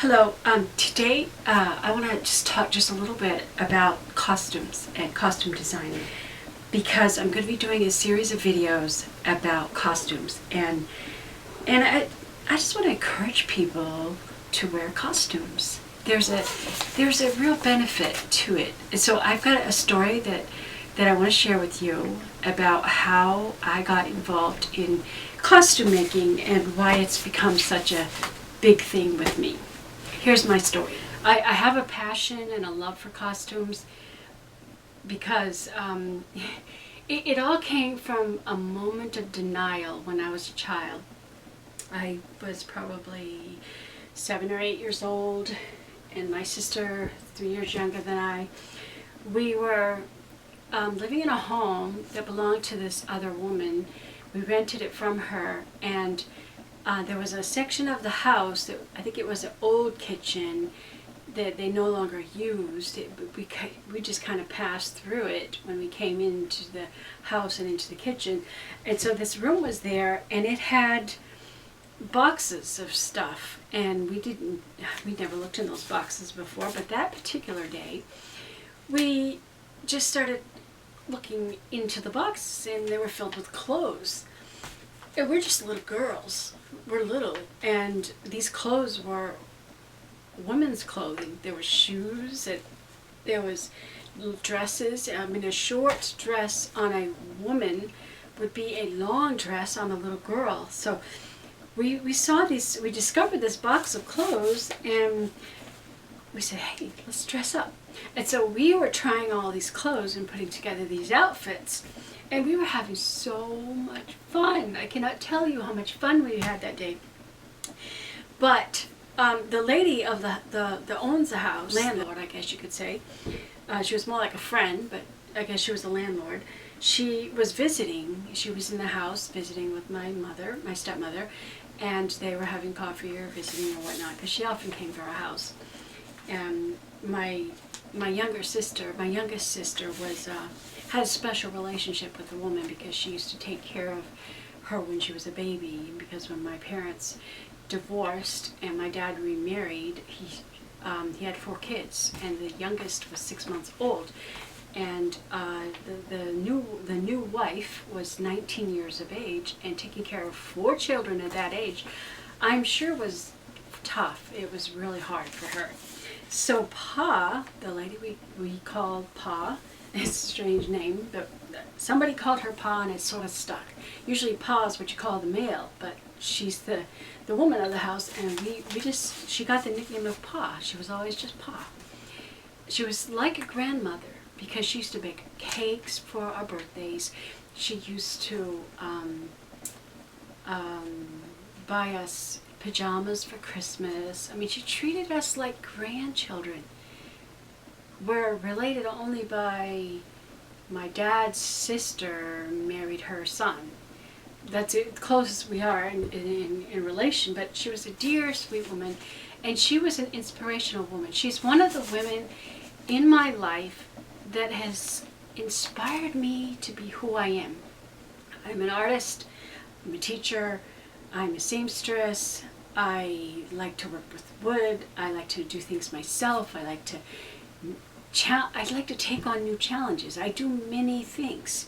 Hello. Today I want to just talk just a little bit about costumes and costume designing because I'm going to be doing a series of videos about costumes and I just want to encourage people to wear costumes. There's a real benefit to it. And so I've got a story that I want to share with you about how I got involved in costume making and why it's become such a big thing with me. Here's my story. I have a passion and a love for costumes because it all came from a moment of denial when I was a child. I was probably 7 or 8 years old, and my sister, 3 years younger than I, we were living in a home that belonged to this other woman. We rented it from her, and there was a section of the house that I think it was an old kitchen that they no longer used. We just kind of passed through it when we came into the house and into the kitchen. And so this room was there, and it had boxes of stuff. And we never looked in those boxes before, but that particular day, we just started looking into the boxes, and they were filled with clothes. And we're just little girls. We're little, and these clothes were women's clothing. There were shoes, there was dresses. I mean, a short dress on a woman would be a long dress on a little girl. So we saw these, we discovered this box of clothes, and we said, hey, let's dress up. And so we were trying all these clothes and putting together these outfits. And we were having so much fun. I cannot tell you how much fun we had that day. But the lady of the owns the house, landlord, I guess you could say, she was more like a friend, but I guess she was the landlord. She was visiting. She was in the house visiting with my mother, my stepmother, and they were having coffee or visiting or whatnot, because she often came to our house. And my youngest sister was had a special relationship with the woman because she used to take care of her when she was a baby. Because when my parents divorced and my dad remarried, he had 4 kids, and the youngest was 6 months old. And the new wife was 19 years of age, and taking care of 4 children at that age, I'm sure was tough. It was really hard for her. So Pa, the lady we called Pa, it's a strange name, but somebody called her Pa, and it sort of stuck. Usually Pa is what you call the male, but she's the woman of the house, and she got the nickname of Pa. She was always just Pa. She was like a grandmother because she used to bake cakes for our birthdays. She used to buy us pajamas for Christmas. I mean, she treated us like grandchildren. We're related only by my dad's sister married her son. That's the closest we are in relation, but she was a dear, sweet woman, and she was an inspirational woman. She's one of the women in my life that has inspired me to be who I am. I'm an artist, I'm a teacher, I'm a seamstress, I like to work with wood, I like to do things myself, I like to take on new challenges. I do many things.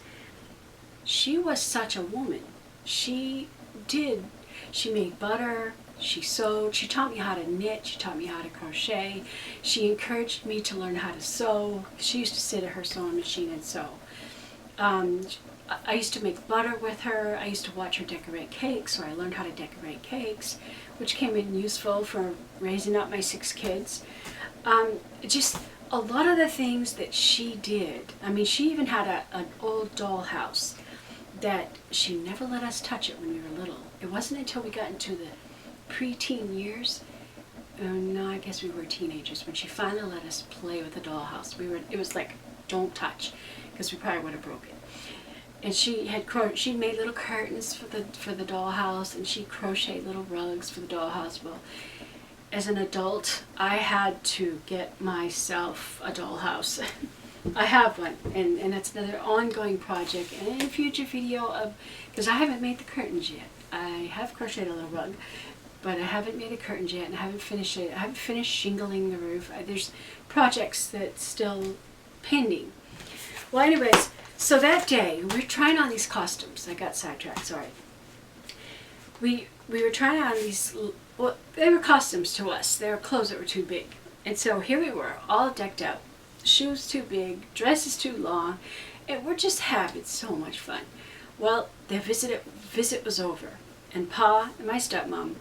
She was such a woman. She made butter, she sewed, she taught me how to knit, she taught me how to crochet, she encouraged me to learn how to sew. She used to sit at her sewing machine and sew. I used to make butter with her. I used to watch her decorate cakes, so I learned how to decorate cakes, which came in useful for raising up my 6 kids. Just a lot of the things that she did. I mean, she even had an old dollhouse that she never let us touch it when we were little. It wasn't until we got into the pre-teen years, no, I guess we were teenagers, when she finally let us play with the dollhouse. It was like, don't touch, because we probably would have broke it. And she made little curtains for the dollhouse, and she crocheted little rugs for the dollhouse. Well, as an adult, I had to get myself a dollhouse. I have one, and it's another ongoing project, and a future video of, because I haven't made the curtains yet. I have crocheted a little rug, but I haven't made the curtains yet, and I haven't finished it. I haven't finished shingling the roof. There's projects that's still pending. Well, anyways, so that day we're trying on these costumes. I got sidetracked. Sorry. We were trying on these. Well, they were costumes to us. They were clothes that were too big, and so here we were, all decked out. Shoes too big, dresses too long, and we're just having so much fun. Well, the visit was over, and Pa and my stepmom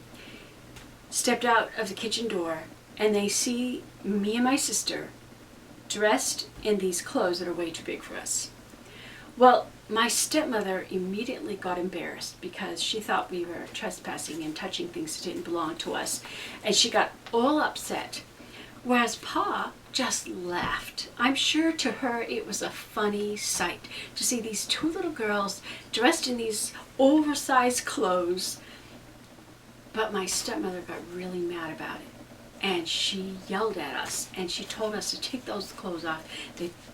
stepped out of the kitchen door, and they see me and my sister dressed in these clothes that are way too big for us. Well, my stepmother immediately got embarrassed because she thought we were trespassing and touching things that didn't belong to us, and she got all upset. Whereas Pa just laughed. I'm sure to her it was a funny sight to see these two little girls dressed in these oversized clothes. But my stepmother got really mad about it, and she yelled at us, and she told us to take those clothes off.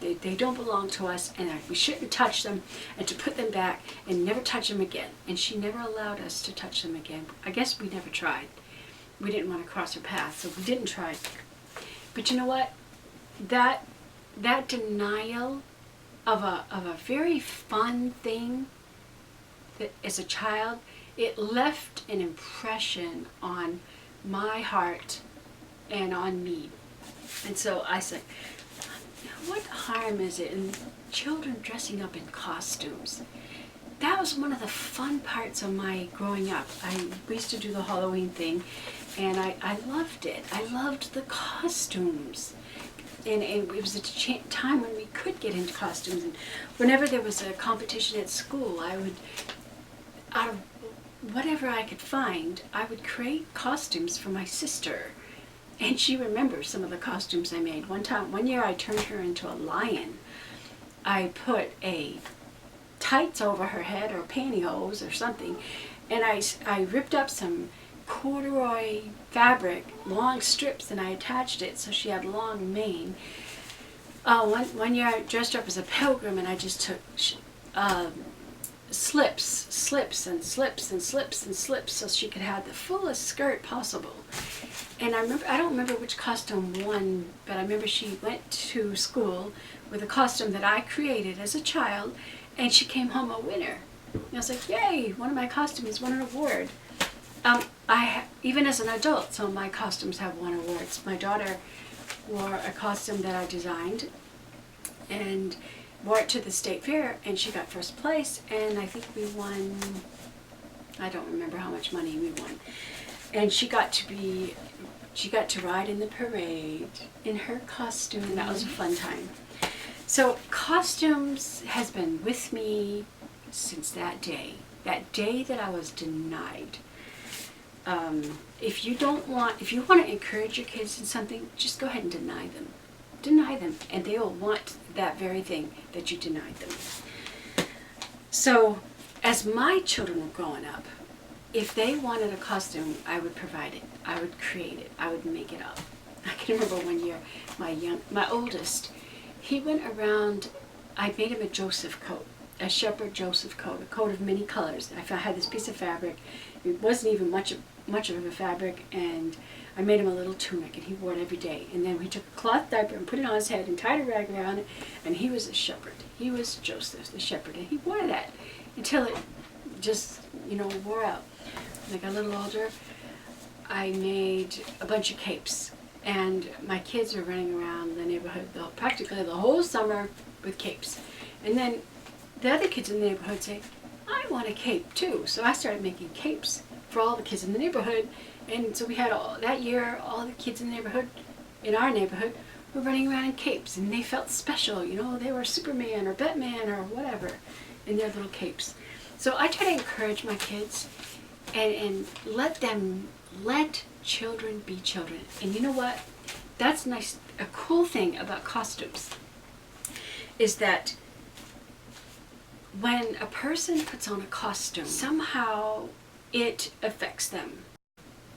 They don't belong to us, and we shouldn't touch them, and to put them back and never touch them again. And she never allowed us to touch them again. I guess we never tried. We didn't want to cross her path, so we didn't try. But you know what? That denial of a very fun thing that as a child, it left an impression on my heart and on me. And so I said, what harm is it in children dressing up in costumes? That was one of the fun parts of my growing up. We used to do the Halloween thing, and I loved it. I loved the costumes. And it was a time when we could get into costumes. And whenever there was a competition at school, I would, out of whatever I could find, I would create costumes for my sister. And she remembers some of the costumes I made. One year I turned her into a lion. I put a tights over her head or pantyhose or something, and I ripped up some corduroy fabric, long strips, and I attached it so she had long mane. One year I dressed her up as a pilgrim, and I just took slips and slips so she could have the fullest skirt possible. And I don't remember which costume won, but I remember she went to school with a costume that I created as a child, and she came home a winner. And I was like, yay, one of my costumes won an award. Even as an adult, some of my costumes have won awards. My daughter wore a costume that I designed and wore it to the state fair, and she got first place, and I think we won, I don't remember how much money we won. And she got to ride in the parade in her costume, and that was a fun time. So costumes has been with me since that day that I was denied. If you want to encourage your kids in something, just go ahead and deny them, and they will want that very thing that you denied them. So as my children were growing up, if they wanted a costume, I would provide it, I would create it, I would make it up. I can remember one year, my oldest, he went around, I made him a Joseph coat, a shepherd Joseph coat, a coat of many colors. I had this piece of fabric. It wasn't even much of a fabric, and I made him a little tunic, and he wore it every day. And then we took a cloth diaper and put it on his head and tied a rag around it, and he was a shepherd. He was Joseph, the shepherd, and he wore that until it just, wore out. When I got a little older, I made a bunch of capes, and my kids were running around the neighborhood practically the whole summer with capes. And then the other kids in the neighborhood say, I want a cape too. So I started making capes for all the kids in the neighborhood. And so we had that year, all the kids in our neighborhood, were running around in capes, and they felt special. They were Superman or Batman or whatever in their little capes. So I try to encourage my kids and let children be children. And you know what? That's nice. A cool thing about costumes is that when a person puts on a costume, somehow it affects them.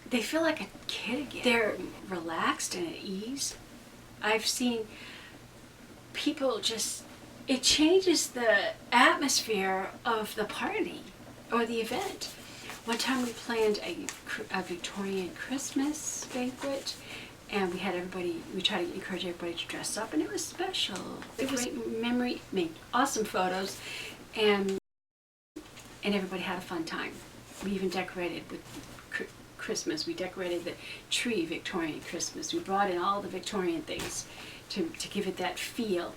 They feel like a kid again. They're relaxed and at ease. I've seen people it changes the atmosphere of the party or the event. One time we planned a Victorian Christmas banquet, and we tried to encourage everybody to dress up, and it was special. It was a great memory, made awesome photos, and everybody had a fun time. We even decorated with Christmas. We decorated the tree Victorian Christmas. We brought in all the Victorian things to give it that feel.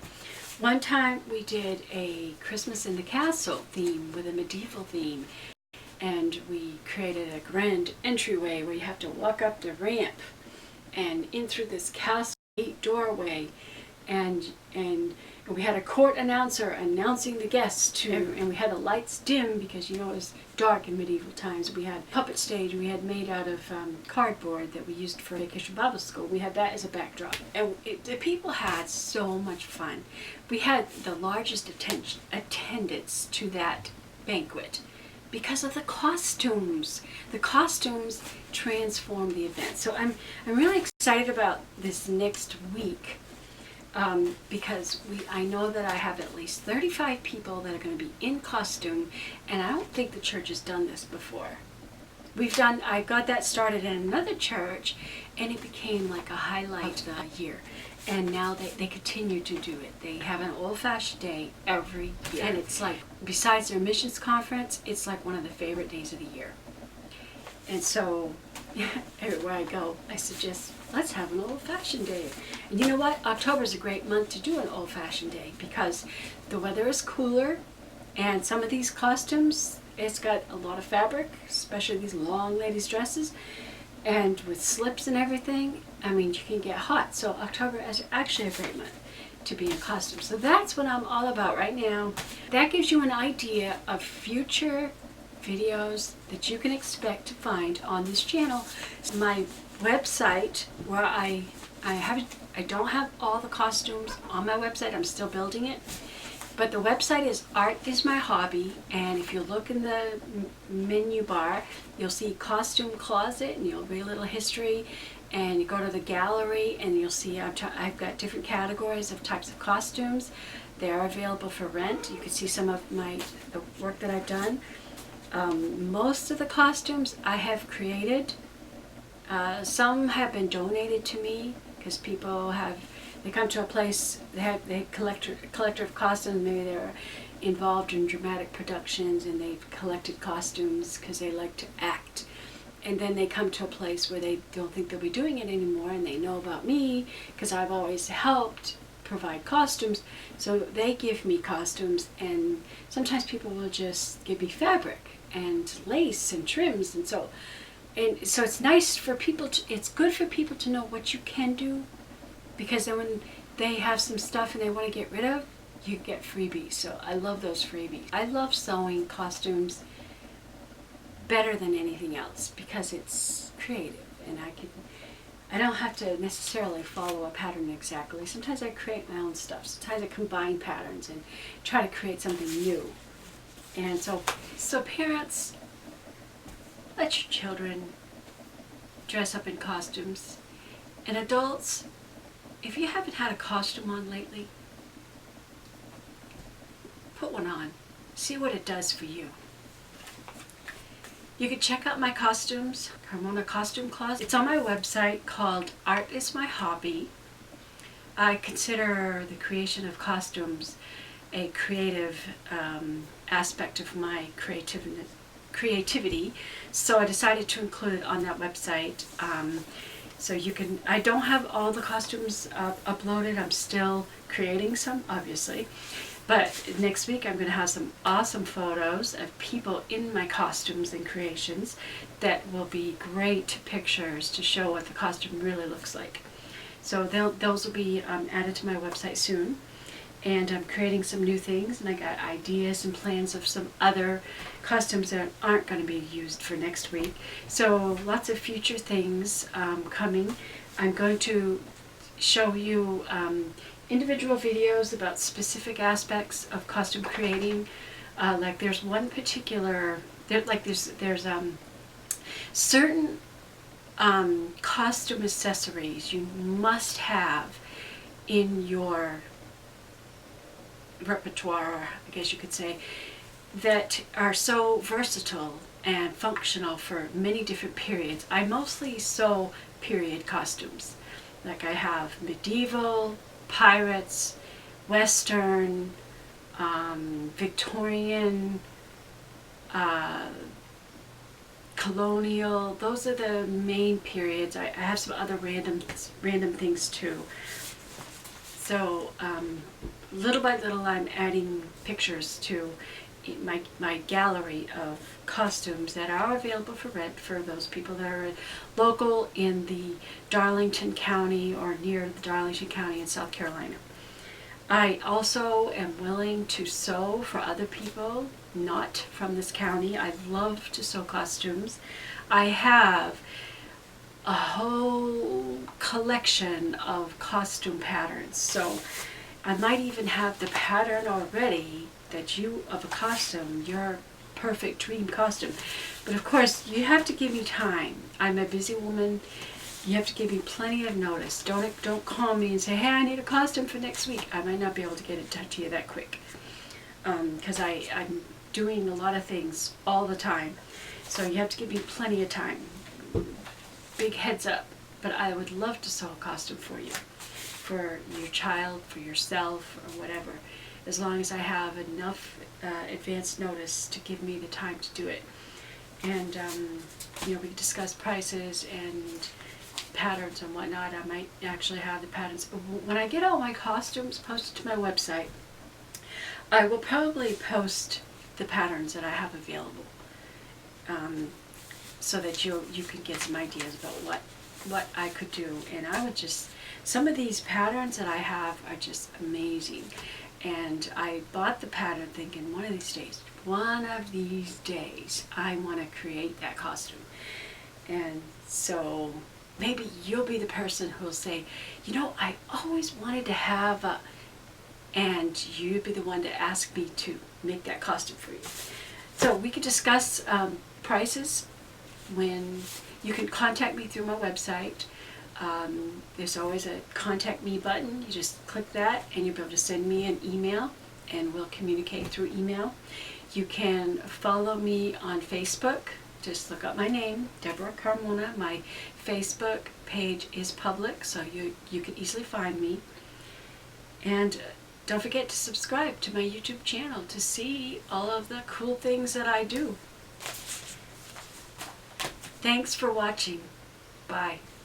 One time we did a Christmas in the Castle theme with a medieval theme, and we created a grand entryway where you have to walk up the ramp and in through this castle gate doorway, and we had a court announcer announcing the guests and we had the lights dim because it was dark in medieval times. We had a puppet stage we had made out of cardboard that we used for Vacation Bible School. We had that as a backdrop, and the people had so much fun. We had the largest attendance to that banquet because of the costumes. The costumes transform the event. So I'm really excited about this next week. Because I know that I have at least 35 people that are going to be in costume, and I don't think the church has done this before. I got that started in another church, and it became like a highlight of the year. And now they continue to do it. They have an old-fashioned day every year, and it's like, besides their missions conference, it's like one of the favorite days of the year. And so everywhere I go, I suggest, let's have an old-fashioned day. And you know what? October is a great month to do an old-fashioned day because the weather is cooler, and some of these costumes, it's got a lot of fabric, especially these long ladies' dresses, and with slips and everything. I mean, you can get hot. So October is actually a great month to be in costume. So that's what I'm all about right now. That gives you an idea of future videos that you can expect to find on this channel. My website, where I don't have all the costumes on my website. I'm still building it, but the website is Art Is My Hobby, and if you look in the menu bar, you'll see Costume Closet, and you'll read a little history, and you go to the gallery, and you'll see I've got different categories of types of costumes. They are available for rent. You can see some of the work that I've done. Most of the costumes I have created. Some have been donated to me because people they come to a place, they collector of costumes. Maybe they're involved in dramatic productions and they've collected costumes because they like to act. And then they come to a place where they don't think they'll be doing it anymore, and they know about me because I've always helped provide costumes. So they give me costumes, and sometimes people will just give me fabric and lace and trims, and so it's nice for people it's good for people to know what you can do, because then when they have some stuff and they want to get rid of, you get freebies. So I love those freebies. I love sewing costumes better than anything else because it's creative, and I don't have to necessarily follow a pattern exactly. Sometimes I create my own stuff. Sometimes I combine patterns and try to create something new. And so parents, let your children dress up in costumes. And adults, if you haven't had a costume on lately, put one on. See what it does for you. You can check out my costumes, Carmona Costume Closet. It's on my website called Art Is My Hobby. I consider the creation of costumes a creative aspect of my creativity, so I decided to include it on that website. So you can, I don't have all the costumes uploaded. I'm still creating some, obviously. But next week I'm going to have some awesome photos of people in my costumes and creations that will be great pictures to show what the costume really looks like. So those will be added to my website soon. And I'm creating some new things, and I got ideas and plans of some other costumes that aren't going to be used for next week. So lots of future things coming. I'm going to show you individual videos about specific aspects of costume creating. Like there's one particular, there's certain costume accessories you must have in your repertoire, I guess you could say, that are so versatile and functional for many different periods. I mostly sew period costumes. Like I have medieval, pirates, Western, Victorian, uh, colonial. Those are the main periods. I have some other random things too. So little by little, I'm adding pictures to my gallery of costumes that are available for rent for those people that are local in the Darlington County or near the Darlington County in South Carolina. I also am willing to sew for other people not from this county. I love to sew costumes. I have a whole collection of costume patterns. So I might even have the pattern already of a costume, your perfect dream costume. But of course, you have to give me time. I'm a busy woman. You have to give me plenty of notice. Don't call me and say, hey, I need a costume for next week. I might not be able to get in touch to you that quick. Because I'm doing a lot of things all the time. So you have to give me plenty of time. Big heads up. But I would love to sew a costume for you. For your child, for yourself, or whatever. As long as I have enough advance notice to give me the time to do it. And, we can discuss prices and patterns and whatnot. I might actually have the patterns. When I get all my costumes posted to my website, I will probably post the patterns that I have available, so that you can get some ideas about what I could do. And I would some of these patterns that I have are just amazing. And I bought the pattern thinking one of these days, I want to create that costume. And so maybe you'll be the person who'll say, I always wanted to have and you'd be the one to ask me to make that costume for you. So we could discuss prices when you can contact me through my website. There's always a contact me button. You just click that and you'll be able to send me an email and we'll communicate through email. You can follow me on Facebook. Just look up my name, Deborah Carmona. My Facebook page is public, so you can easily find me. And don't forget to subscribe to my YouTube channel to see all of the cool things that I do. Thanks for watching. Bye.